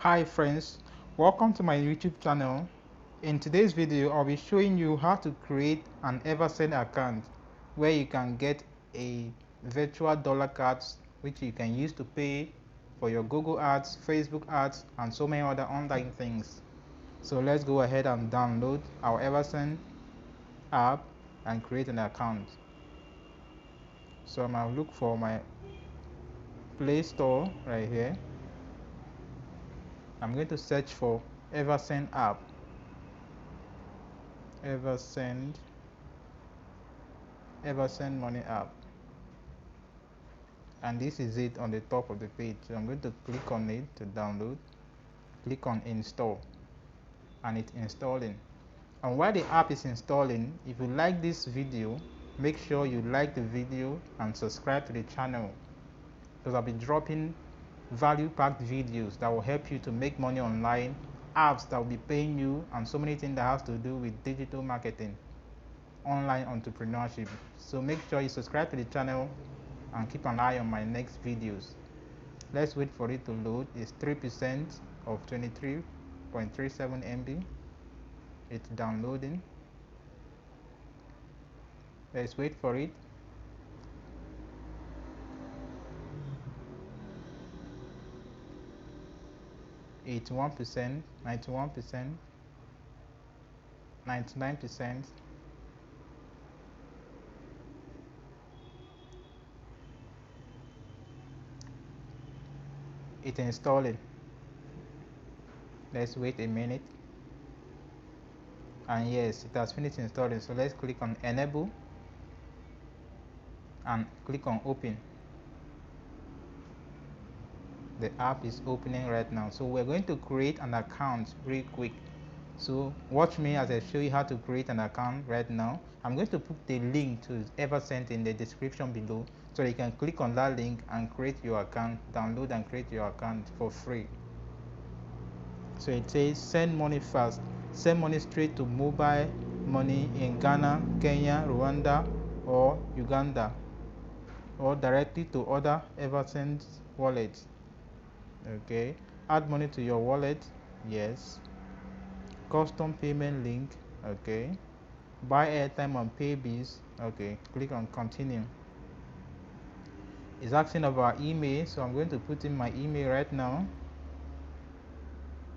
Hi friends, welcome to my YouTube channel. In today's video, I'll be showing you how to create an Eversend account where you can get a virtual dollar cards which you can use to pay for your Google ads, Facebook ads, and so many other online things. So let's go ahead and download our Eversend app and create an account. So I'm going to look for my Play Store right here. I'm going to search for Eversend app. Eversend money app, and this is it on the top of the page. So I'm going to click on it to download, click on install, and it's installing. And while the app is installing, if you like this video, make sure you like the video and subscribe to the channel, because I'll be dropping value packed videos that will help you to make money online, apps that will be paying you, and so many things that has to do with digital marketing, online entrepreneurship. So make sure you subscribe to the channel and keep an eye on my next videos. Let's wait for it to load. It's 3% of 23.37 MB. It's downloading. Let's wait for it. It's 1%, 91%, 99%. It's installing. Let's wait a minute. And yes, it has finished installing. So let's click on enable and click on open. The app is opening right now. So we're going to create an account really quick. So watch me as I show you how to create an account right now. I'm going to put the link to Eversend in the description below, so you can click on that link and create your account, download and create your account for free. So it says send money fast, send money straight to mobile money in Ghana, Kenya, Rwanda or Uganda, or directly to other Eversend wallets. Okay, add money to your wallet, yes. Custom payment link, okay. Buy airtime and pay bills, okay. Click on continue. It's asking about email, so I'm going to put in my email right now,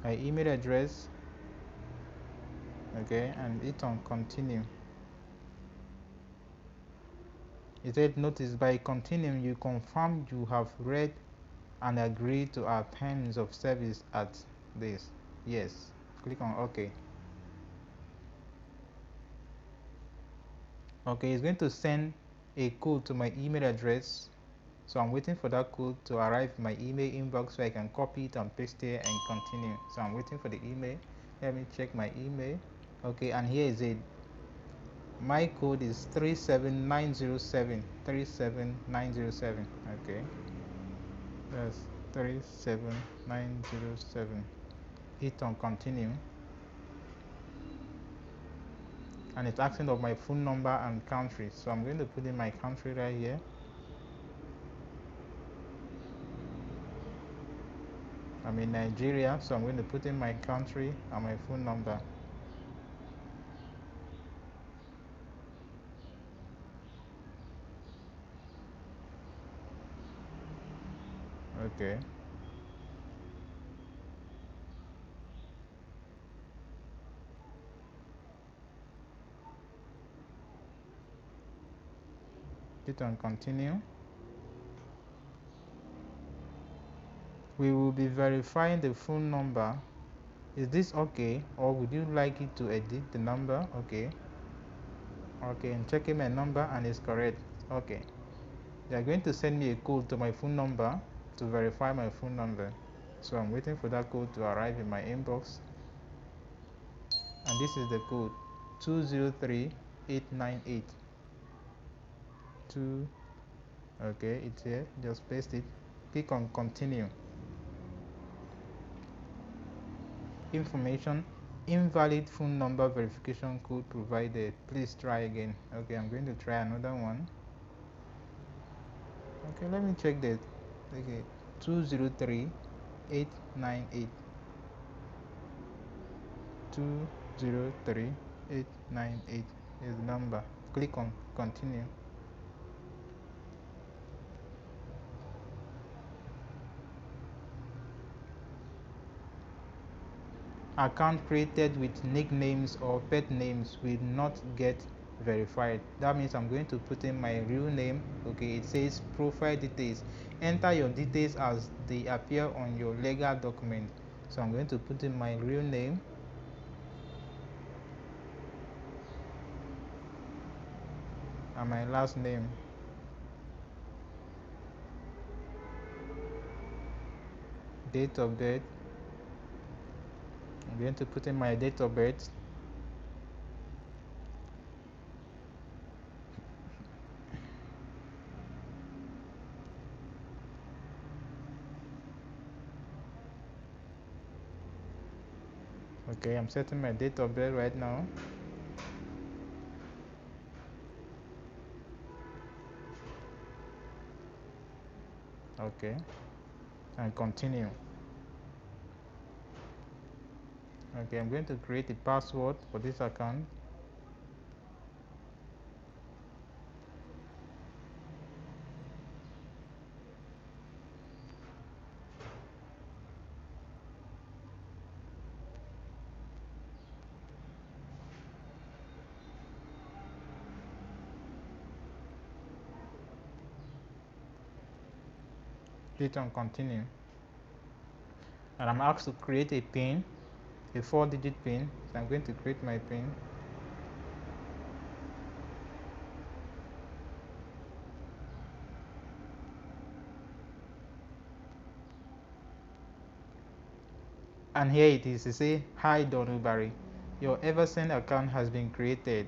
my email address, okay, and hit on continue. It said, notice by continuing you confirm you have read and agreed to our terms of service at this. Yes, click on OK. Okay, it's going to send a code to my email address, so I'm waiting for that code to arrive in my email inbox so I can copy it and paste it and continue. So I'm waiting for the email. Let me check my email. Okay, and here is it. My code is 37907. 37907. Okay, that's 37907. Hit on continue, and it's asking of my phone number and country, so I'm going to put in my country right here. I'm in Nigeria, so I'm going to put in my country and my phone number. Okay, hit on continue. We will be verifying the phone number. Is this okay, or would you like it to edit the number? Okay, okay, and checking my number and it's correct. Okay, they are going to send me a code to my phone number to verify my phone number, so I'm waiting for that code to arrive in my inbox. And this is the code 203898. 2. Okay, it's here. Just paste it. Click on continue. Information: invalid phone number verification code provided. Please try again. Okay, I'm going to try another one. Okay, let me check that. Okay, 203898. 203,898 is the number. Click on continue. Account created with nicknames or pet names will not get verified. That means I'm going to put in my real name. Okay, it says profile details. Enter your details as they appear on your legal document. So I'm going to put in my real name and my last name. Date of birth. I'm going to put in my date of birth. Okay, I'm setting my date of birth right now. Okay, and continue. Okay, I'm going to create a password for this account. Click on continue. And I'm asked to create a PIN, a 4-digit PIN. So I'm going to create my PIN. And here it is. It says, "Hi Donubari, your Eversend account has been created."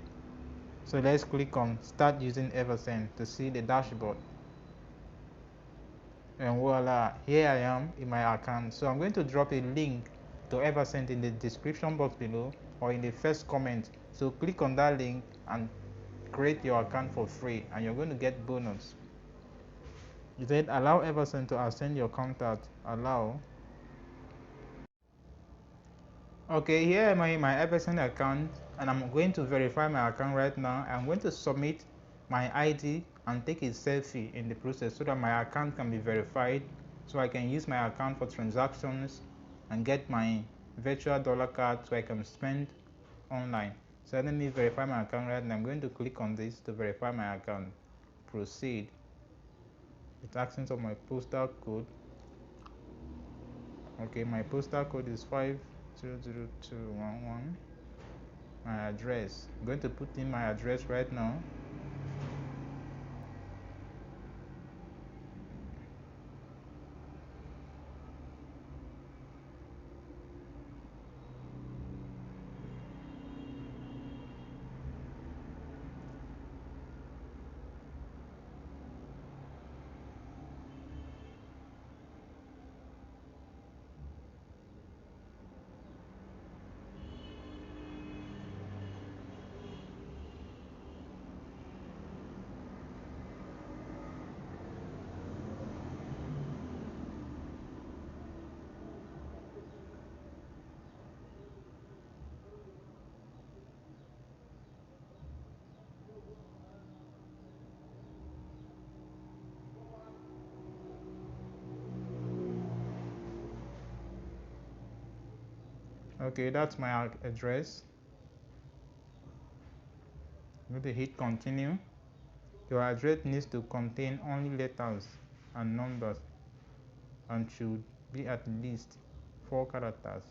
So let's click on start using Eversend to see the dashboard. And voila, here I am in my account. So I'm going to drop a link to Eversend in the description box below or in the first comment. So click on that link and create your account for free, and you're going to get bonus. You said allow Eversend to assign your contact. Allow. Okay, here am I in my Eversend account, and I'm going to verify my account right now. I'm going to submit my ID and take a selfie in the process so that my account can be verified, so I can use my account for transactions and get my virtual dollar card so I can spend online. So let me verify my account right now. I'm going to click on this to verify my account. Proceed. It's asking for my postal code. Okay, my postal code is 500211. My address. I'm going to put in my address right now. Okay, that's my address. I'm going to hit continue. Your address needs to contain only letters and numbers and should be at least 4 characters.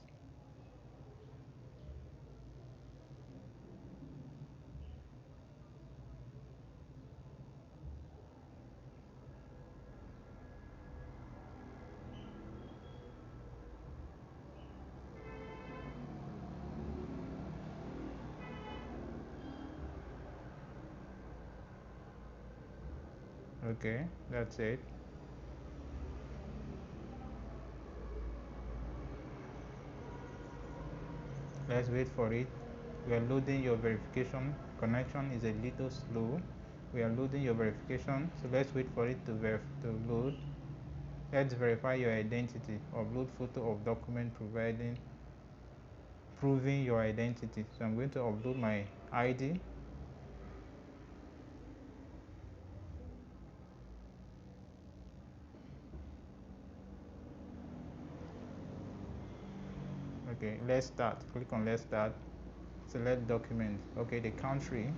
Okay, that's it. Let's wait for it. We are loading your verification. Connection is a little slow. We are loading your verification, so let's wait for it to load. Let's verify your identity. Upload photo of document providing. proving your identity. So I'm going to upload my ID. Okay, let's start. Click on let's start. Select document. Okay, the country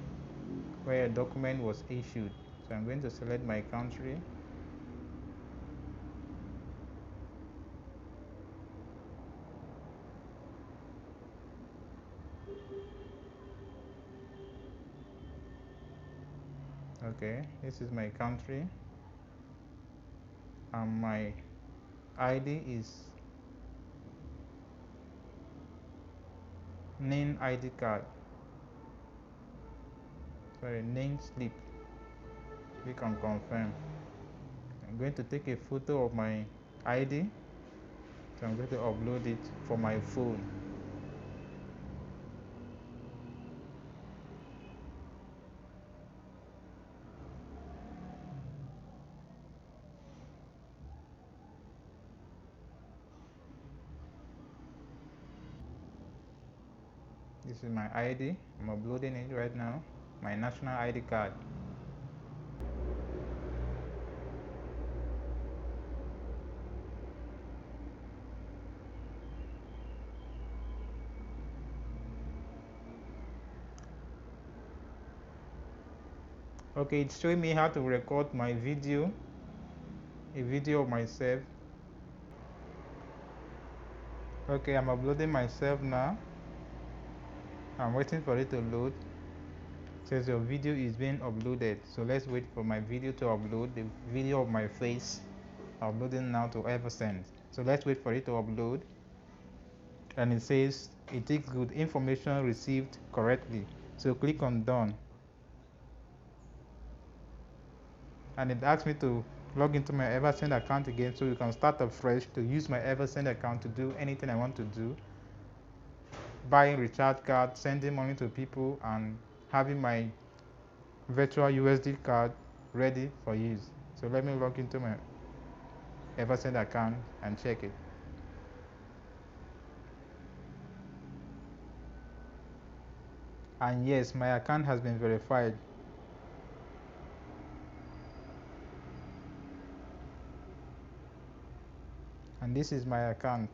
where a document was issued. So I'm going to select my country. Okay, this is my country, and my ID is name ID card. Sorry, name slip. Click on confirm. I'm going to take a photo of my ID. So I'm going to upload it for my phone. This is my ID. I'm uploading it right now. My national ID card. Okay, it's showing me how to record my video, a video of myself. Okay, I'm uploading myself now. I'm waiting for it to load. It says your video is being uploaded. So let's wait for my video to upload. The video of my face uploading now to Eversend. So let's wait for it to upload. And it says it takes good information received correctly. So click on done. And it asks me to log into my Eversend account again, so you can start afresh to use my Eversend account to do anything I want to do. Buying recharge cards, sending money to people, and having my virtual USD card ready for use. So let me log into my Eversend account and check it. And yes, my account has been verified. And this is my account.